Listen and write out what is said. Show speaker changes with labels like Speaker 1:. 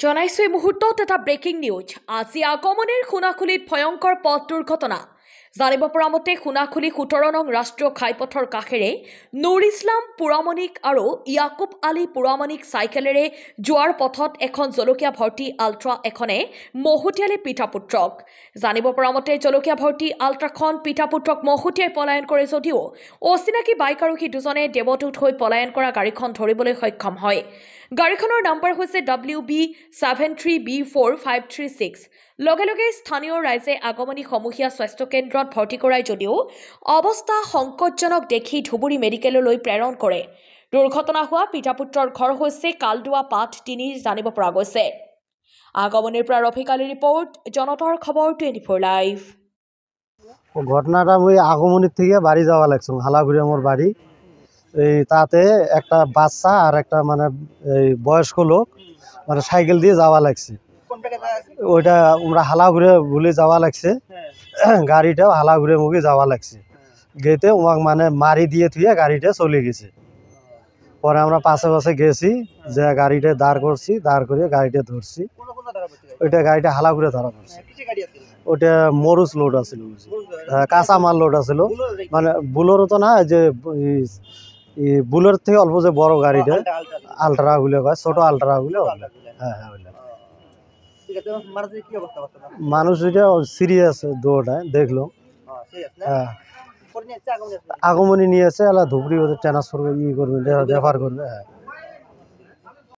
Speaker 1: জনাইছো এই মুহূৰ্তত এটা ব্ৰেকিং নিউজ। আজি আগমনীৰ খুনাখুলিত ভয়ংকৰ পথ দুৰ্ঘটনা। জানিব পৰা মতে খুনাখুলি 17 নং ৰাষ্ট্ৰীয় ঘাইপথৰ কাষেৰে নুৰ ইছলাম পুৰামণিক আৰু ইয়াকুব আলী পুৰামণিক চাইকেলেৰে যোৱাৰ পথত এখন জলকীয়া ভৰ্তি আল্ট্ৰা এখনে মহুতিয়ালে পিতা পুত্ৰক। জানিব পৰা মতে জলকীয়া ভৰ্তি আল্ট্ৰাখন পিতা পুত্ৰক মহুতিয়াই পলায়ন কৰে যদিও অচিনাকি বাইক আৰোহী দুজনে দেৱদূত হৈ পলায়ন কৰা গাড়ীখন ধৰিবলৈ সক্ষম হয়। গাড়ীখনৰ নম্বৰ হৈছে WB73B4536। লগে লগে স্থানীয় ৰাইজে আগমনী সমূহীয়া স্বাস্থ্য কেন্দ্ৰত ভৰ্তি কৰায় যদিও অৱস্থা সংকটজনক দেখি ধুবুৰী মেডিকেললৈ প্ৰেৰণ কৰে। দুৰ্ঘটনা হোৱা পিতা পুত্ৰৰ ঘৰ হৈছে কালদুৱা পাঠ 3 জানিব পৰা গৈছে। আগমনীৰ পৰা ৰফিক আলী ৰিপৰ্ট, জনতাৰ খবৰ 24 লাইভ।
Speaker 2: ঘটনাটা মই আগমনীর থেকে বাড়ি যাওয়া লাগছে, হালাগুড়ি আমার বাড়ি। এই তাতে একটা বাচ্চা আর একটা মানে এই বয়স্ক লোক মানে সাইকেল দিয়ে যাওয়া লাগছে। ওইটা আমরা হালাগুড়ে ভুলে যাওয়া লাগছে, গাড়িটাও হালাগুড়ে মুখে যাওয়া লাগছে। গেতে ওমাক মানে মারি দিয়ে থুয়ে গাড়িটা চলে গেছে। পরে আমরা পাশে পাশে গেছি, যে গাড়িটা দাঁড় করছি, দাঁড় করে গাড়িটা ধরছি। ওইটা গাড়িটা হালাগুড়ে ধরা পড়ছে। ওটা মরুচ লোড আছিল, কাঁচা মাল লোড আছিল, মানে বুলোরও তো না, যে বুলোর থেকে অল্প যে বড় গাড়িটা আলট্রা গুলো কয়, ছোট আলট্রা গুলো। হ্যাঁ হ্যাঁ, মানুষ এটা সিরিয়াস দুটায় দেখলো। হ্যাঁ, আগমনী নিয়ে এসে ধুবড়ি ট্রান্সফার করবে, রেফার করবে। হ্যাঁ।